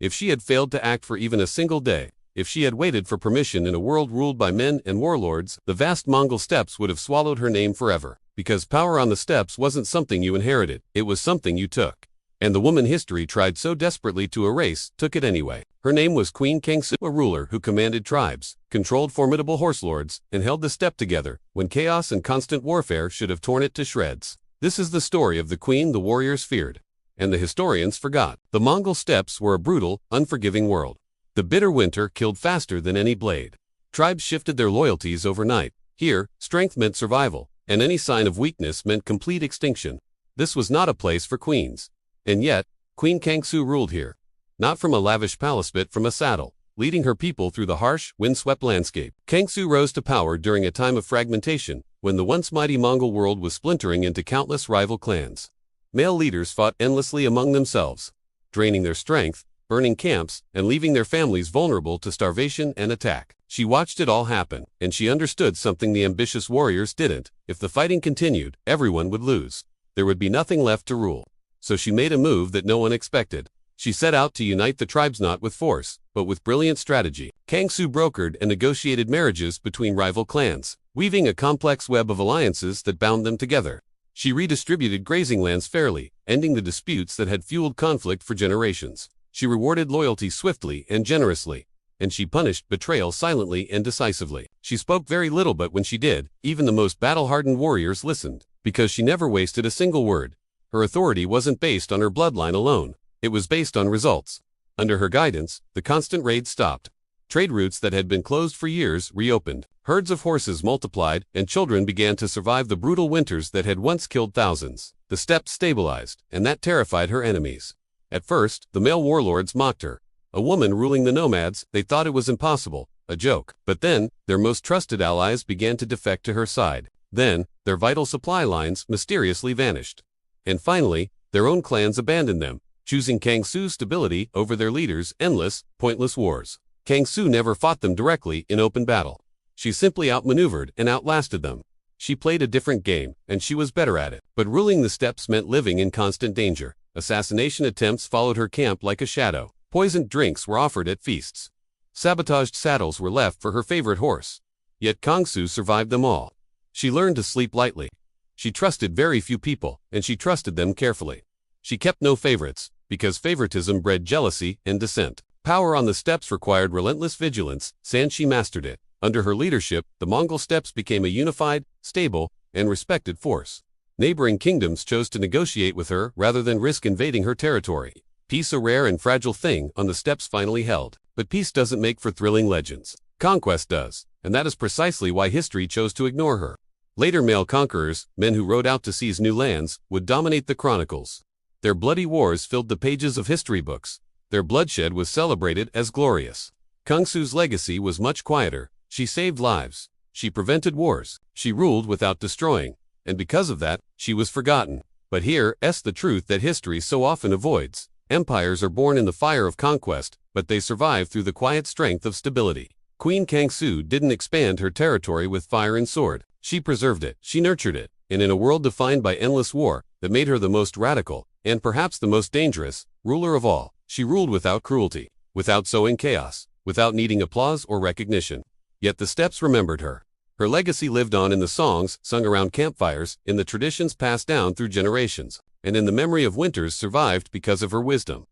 If she had failed to act for even a single day, if she had waited for permission in a world ruled by men and warlords, the vast Mongol steppes would have swallowed her name forever. Because power on the steppes wasn't something you inherited, it was something you took. And the woman history tried so desperately to erase, took it anyway. Her name was Queen Kangsu, a ruler who commanded tribes, controlled formidable horse lords, and held the steppe together, when chaos and constant warfare should have torn it to shreds. This is the story of the queen the warriors feared, and the historians forgot. The Mongol steppes were a brutal, unforgiving world. The bitter winter killed faster than any blade. Tribes shifted their loyalties overnight. Here, strength meant survival, and any sign of weakness meant complete extinction. This was not a place for queens. And yet, Queen Kangsu ruled here. Not from a lavish palace but from a saddle, leading her people through the harsh, windswept landscape. Kangsu rose to power during a time of fragmentation, when the once mighty Mongol world was splintering into countless rival clans. Male leaders fought endlessly among themselves, draining their strength, burning camps, and leaving their families vulnerable to starvation and attack. She watched it all happen, and she understood something the ambitious warriors didn't. If the fighting continued, everyone would lose. There would be nothing left to rule. So she made a move that no one expected. She set out to unite the tribes not with force, but with brilliant strategy. Kangsu brokered and negotiated marriages between rival clans, weaving a complex web of alliances that bound them together. She redistributed grazing lands fairly, ending the disputes that had fueled conflict for generations. She rewarded loyalty swiftly and generously, and she punished betrayal silently and decisively. She spoke very little, but when she did, even the most battle-hardened warriors listened, because she never wasted a single word. Her authority wasn't based on her bloodline alone. It was based on results. Under her guidance, the constant raids stopped. Trade routes that had been closed for years reopened. Herds of horses multiplied, and children began to survive the brutal winters that had once killed thousands. The steppes stabilized, and that terrified her enemies. At first, the male warlords mocked her. A woman ruling the nomads, they thought it was impossible, a joke. But then, their most trusted allies began to defect to her side. Then, their vital supply lines mysteriously vanished. And finally, their own clans abandoned them, choosing Kangsu's stability over their leaders' endless, pointless wars. Kangsu never fought them directly in open battle. She simply outmaneuvered and outlasted them. She played a different game, and she was better at it. But ruling the steppes meant living in constant danger. Assassination attempts followed her camp like a shadow. Poisoned drinks were offered at feasts. Sabotaged saddles were left for her favorite horse. Yet Kangsu survived them all. She learned to sleep lightly. She trusted very few people, and she trusted them carefully. She kept no favorites, because favoritism bred jealousy and dissent. Power on the steppes required relentless vigilance, and she mastered it. Under her leadership, the Mongol steppes became a unified, stable, and respected force. Neighboring kingdoms chose to negotiate with her rather than risk invading her territory. Peace, a rare and fragile thing, on the steppes finally held. But peace doesn't make for thrilling legends. Conquest does, and that is precisely why history chose to ignore her. Later male conquerors, men who rode out to seize new lands, would dominate the chronicles. Their bloody wars filled the pages of history books. Their bloodshed was celebrated as glorious. Kangsu's legacy was much quieter. She saved lives. She prevented wars. She ruled without destroying. And because of that, she was forgotten. But here's the truth that history so often avoids. Empires are born in the fire of conquest, but they survive through the quiet strength of stability. Queen Kangsu didn't expand her territory with fire and sword. She preserved it, she nurtured it, and in a world defined by endless war, that made her the most radical, and perhaps the most dangerous, ruler of all, she ruled without cruelty, without sowing chaos, without needing applause or recognition. Yet the steppes remembered her. Her legacy lived on in the songs sung around campfires, in the traditions passed down through generations, and in the memory of winters survived because of her wisdom.